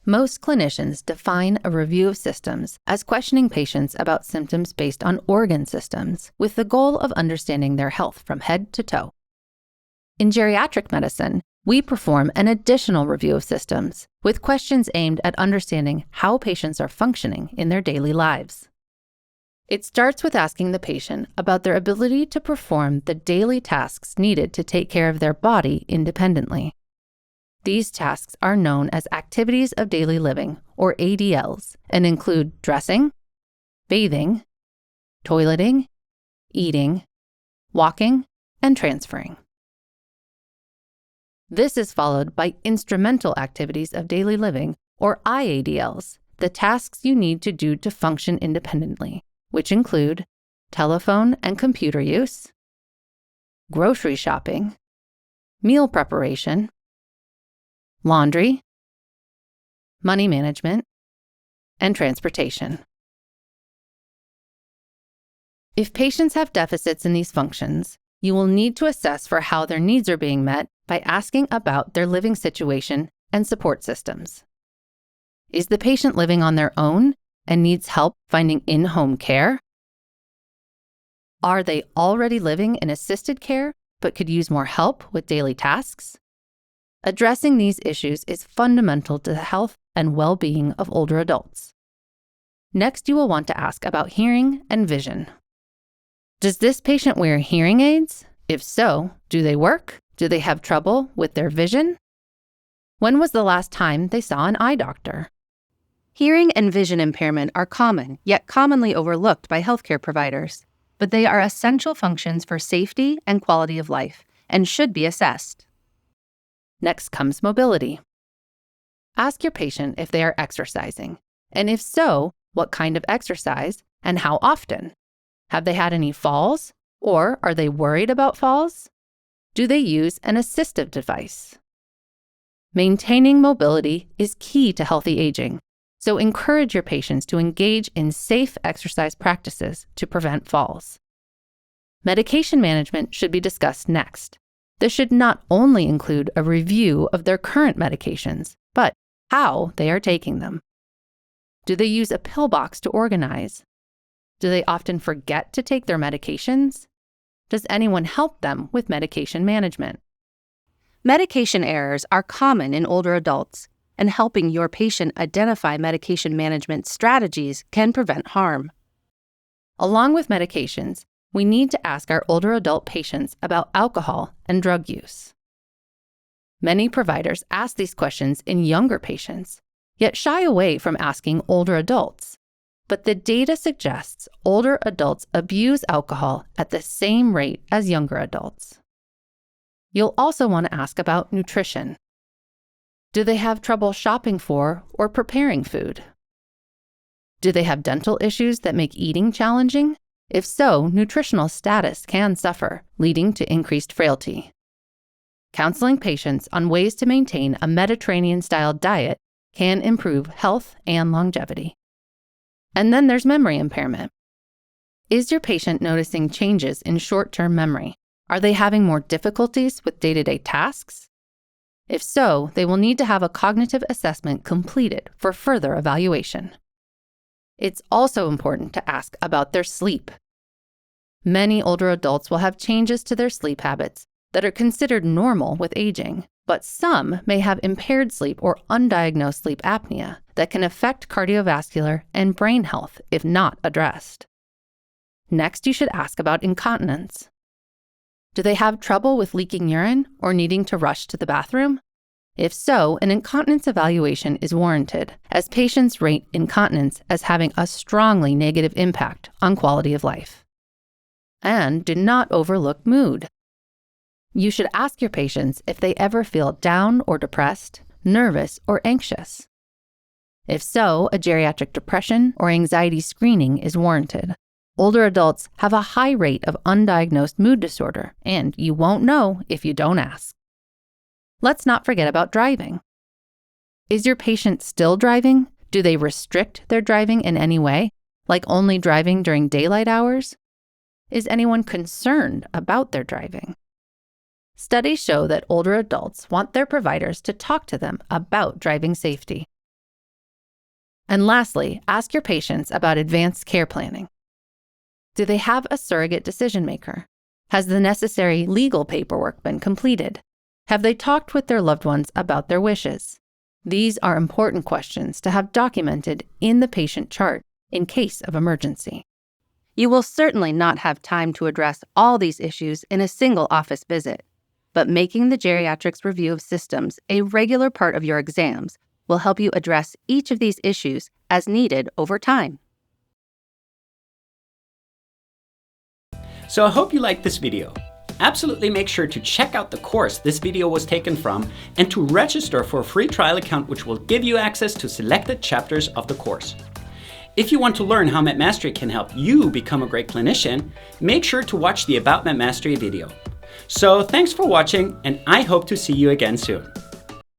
Most clinicians define a review of systems as questioning patients about symptoms based on organ systems, with the goal of understanding their health from head to toe. In geriatric medicine, we perform an additional review of systems, with questions aimed at understanding how patients are functioning in their daily lives. It starts with asking the patient about their ability to perform the daily tasks needed to take care of their body independently. These tasks are known as activities of daily living, or ADLs, and include dressing, bathing, toileting, eating, walking, and transferring. This is followed by instrumental activities of daily living, or IADLs, the tasks you need to do to function independently, which include telephone and computer use, grocery shopping, meal preparation, laundry, money management, and transportation. If patients have deficits in these functions, you will need to assess for how their needs are being met by asking about their living situation and support systems. Is the patient living on their own and needs help finding in-home care? Are they already living in assisted care but could use more help with daily tasks? Addressing these issues is fundamental to the health and well-being of older adults. Next, you will want to ask about hearing and vision. Does this patient wear hearing aids? If so, do they work? Do they have trouble with their vision? When was the last time they saw an eye doctor? Hearing and vision impairment are common, yet commonly overlooked by healthcare providers, but they are essential functions for safety and quality of life and should be assessed. Next comes mobility. Ask your patient if they are exercising, and if so, what kind of exercise and how often. Have they had any falls, or are they worried about falls? Do they use an assistive device? Maintaining mobility is key to healthy aging, so encourage your patients to engage in safe exercise practices to prevent falls. Medication management should be discussed next. This should not only include a review of their current medications, but how they are taking them. Do they use a pill box to organize? Do they often forget to take their medications? Does anyone help them with medication management? Medication errors are common in older adults, and helping your patient identify medication management strategies can prevent harm. Along with medications, we need to ask our older adult patients about alcohol and drug use. Many providers ask these questions in younger patients, yet shy away from asking older adults. But the data suggests older adults abuse alcohol at the same rate as younger adults. You'll also want to ask about nutrition. Do they have trouble shopping for or preparing food? Do they have dental issues that make eating challenging? If so, nutritional status can suffer, leading to increased frailty. Counseling patients on ways to maintain a Mediterranean-style diet can improve health and longevity. And then there's memory impairment. Is your patient noticing changes in short-term memory? Are they having more difficulties with day-to-day tasks? If so, they will need to have a cognitive assessment completed for further evaluation. It's also important to ask about their sleep. Many older adults will have changes to their sleep habits that are considered normal with aging, but some may have impaired sleep or undiagnosed sleep apnea that can affect cardiovascular and brain health if not addressed. Next, you should ask about incontinence. Do they have trouble with leaking urine or needing to rush to the bathroom? If so, an incontinence evaluation is warranted, as patients rate incontinence as having a strongly negative impact on quality of life. And do not overlook mood. You should ask your patients if they ever feel down or depressed, nervous or anxious. If so, a geriatric depression or anxiety screening is warranted. Older adults have a high rate of undiagnosed mood disorder, and you won't know if you don't ask. Let's not forget about driving. Is your patient still driving? Do they restrict their driving in any way, like only driving during daylight hours? Is anyone concerned about their driving? Studies show that older adults want their providers to talk to them about driving safety. And lastly, ask your patients about advanced care planning. Do they have a surrogate decision maker? Has the necessary legal paperwork been completed? Have they talked with their loved ones about their wishes? These are important questions to have documented in the patient chart in case of emergency. You will certainly not have time to address all these issues in a single office visit, but making the geriatrics review of systems a regular part of your exams will help you address each of these issues as needed over time. So I hope you liked this video. Absolutely make sure to check out the course this video was taken from and to register for a free trial account which will give you access to selected chapters of the course. If you want to learn how MedMastery can help you become a great clinician, make sure to watch the About MedMastery video. So thanks for watching, and I hope to see you again soon.